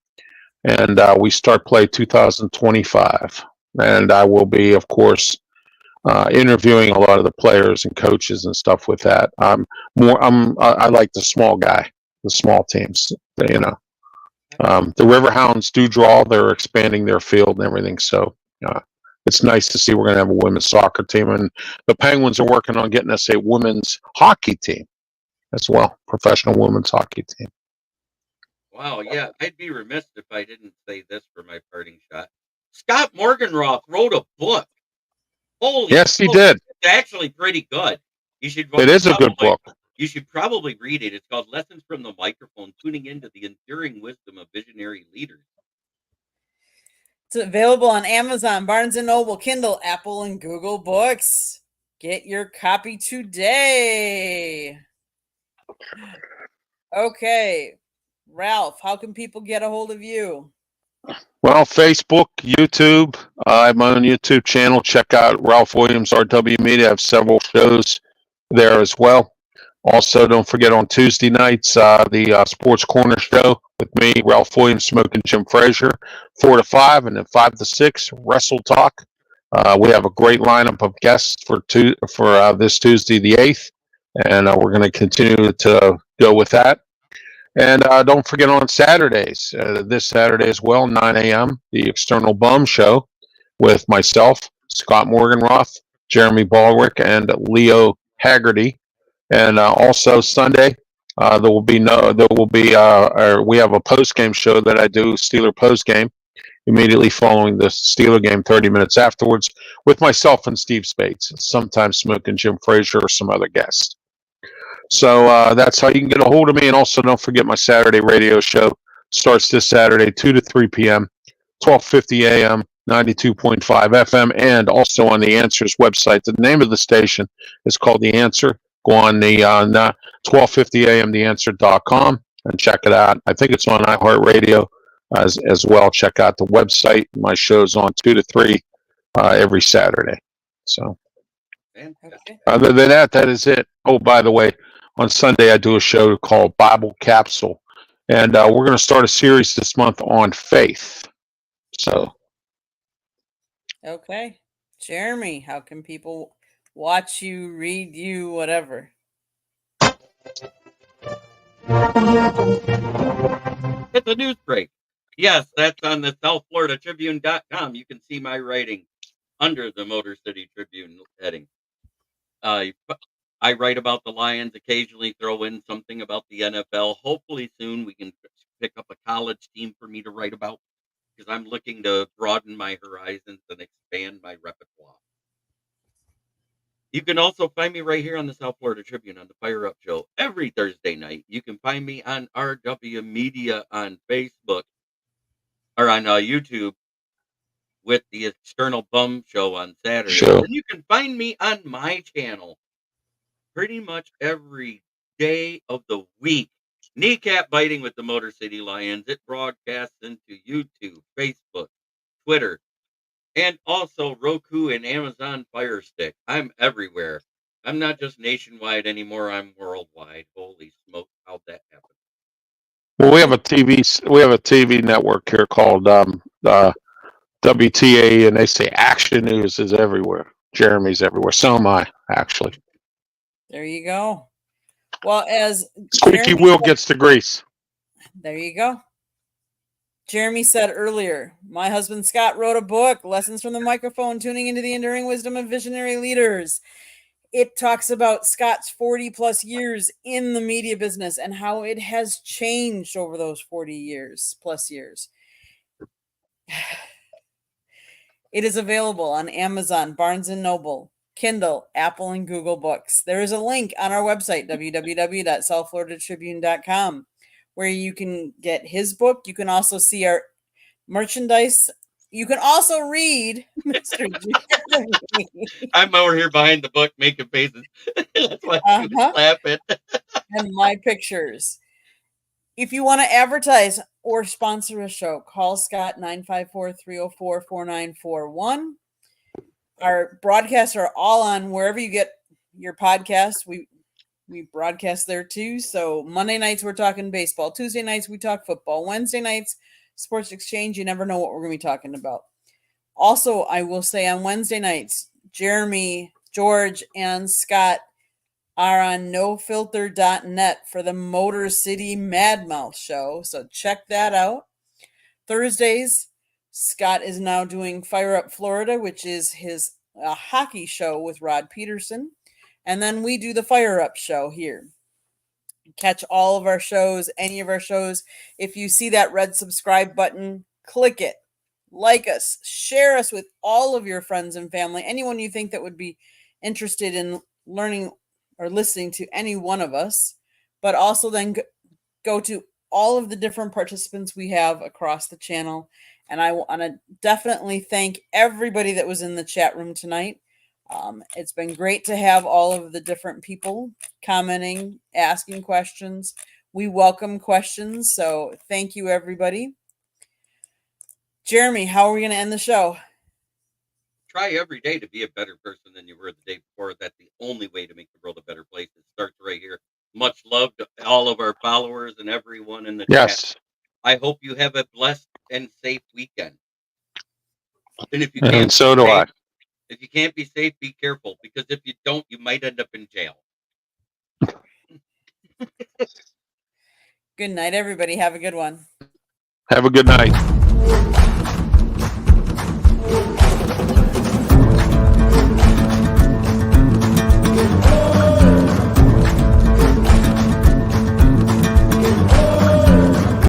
S3: And we start play 2025, and I will be, of course, interviewing a lot of the players and coaches and stuff with that. I like the small teams. The River Hounds do draw. They're expanding their field and everything, so it's nice to see we're going to have a women's soccer team, and the Penguins are working on getting us a women's hockey team as well, professional women's hockey team.
S1: Wow, yeah, I'd be remiss if I didn't say this for my parting shot. Scott Morgenroth wrote a book. Holy
S3: yes, he did.
S1: It's actually pretty good.
S3: It is a good book.
S1: You should probably read it. It's called Lessons from the Microphone, Tuning into the Enduring Wisdom of Visionary Leaders.
S2: It's available on Amazon, Barnes & Noble, Kindle, Apple, and Google Books. Get your copy today. Okay. Ralph, how can people get a hold of you?
S3: Well, Facebook, YouTube. I have my own YouTube channel. Check out Ralph Williams, RW Media. I have several shows there as well. Also, don't forget on Tuesday nights, the Sports Corner Show with me, Ralph Williams, Smoking Jim Frazier, 4 to 5, and then 5 to 6, Wrestle Talk. We have a great lineup of guests for this Tuesday, the 8th. and we're going to continue to go with that. And don't forget on Saturdays, this Saturday as well, 9 a.m., the External Bum Show with myself, Scott Morganroth, Jeremy Baldrick, and Leo Haggerty. And also Sunday, we have a post game show that I do, Steeler post game, immediately following the Steeler game, 30 minutes afterwards, with myself and Steve Spates, sometimes smoking Jim Frazier or some other guests. So that's how you can get a hold of me. And also, don't forget my Saturday radio show starts this Saturday, 2 to 3 p.m., 12:50 a.m., 92.5 FM, and also on the Answer's website. The name of the station is called The Answer. Go on the 12:50 a.m. theanswer.com and check it out. I think it's on iHeartRadio as well. Check out the website. My show's on 2 to 3 every Saturday. So
S2: Okay.
S3: other than that, that is it. Oh, by the way, on Sunday I do a show called Bible Capsule, and we're going to start a series this month on faith. So,
S2: Okay. Jeremy, how can people watch you, read you, whatever?
S1: It's a news break. Yes, that's on the SouthFloridaTribune.com. You can see my writing under the Motor City Tribune heading. I write about the Lions, occasionally throw in something about the NFL. Hopefully soon we can pick up a college team for me to write about, because I'm looking to broaden my horizons and expand my repertoire. You can also find me right here on the South Florida Tribune on the Fire Up Show every Thursday night. You can find me on RW Media on Facebook or on YouTube with the External Bum Show on Saturday.
S3: Show.
S1: And you can find me on my channel pretty much every day of the week. Kneecap Biting with the Motor City Lions. It broadcasts into YouTube, Facebook, Twitter, and also Roku and Amazon Fire Stick. I'm everywhere. I'm not just nationwide anymore. I'm worldwide. Holy smoke! How'd that happen?
S3: well, we have a TV network here called WTA, and they say Action News is everywhere. Jeremy's everywhere. So am I, actually.
S2: There you go. Well, as
S3: Squeaky
S2: Jeremy
S3: wheel
S2: said-
S3: gets the grease.
S2: there you go. Jeremy said earlier, my husband Scott wrote a book, Lessons from the Microphone, Tuning into the Enduring Wisdom of Visionary Leaders. It talks about Scott's 40 plus years in the media business and how it has changed over those 40 years plus years. It is available on Amazon, Barnes & Noble, Kindle, Apple, and Google Books. There is a link on our website, www.southfloridatribune.com, where you can get his book. You can also see our merchandise. You can also read Mr. Jeremy.
S1: I'm over here behind the book making faces. That's why I'm laughing.
S2: And my pictures. If you want to advertise or sponsor a show, call Scott 954-304-4941. Our broadcasts are all on wherever you get your podcasts. We broadcast there too. So Monday nights we're talking baseball. Tuesday nights we talk football. Wednesday nights Sports Exchange. You never know what we're going to be talking about. Also, I will say on Wednesday nights, Jeremy, George, and Scott are on nofilter.net for the Motor City Madmouth show. So check that out. Thursdays, Scott is now doing Fire Up Florida, which is his hockey show with Rod Peterson. And then we do the Fire Up show here. Catch all of our shows, any of our shows. If you see that red subscribe button, click it. Like us, share us with all of your friends and family, anyone you think that would be interested in learning or listening to any one of us, but also then go to all of the different participants we have across the channel. And I want to definitely thank everybody that was in the chat room tonight. It's been great to have all of the different people commenting, asking questions. We welcome questions. So thank you, everybody. Jeremy, how are we going to end the show?
S1: Try every day to be a better person than you were the day before. That's the only way to make the world a better place. It starts right here. Much love to all of our followers and everyone in the chat. I hope you have a blessed and safe weekend. And if you can't,
S3: And so do I.
S1: If you can't be safe, be careful, because if you don't, you might end up in jail.
S2: Good night, everybody. Have a good one.
S3: Have a good night.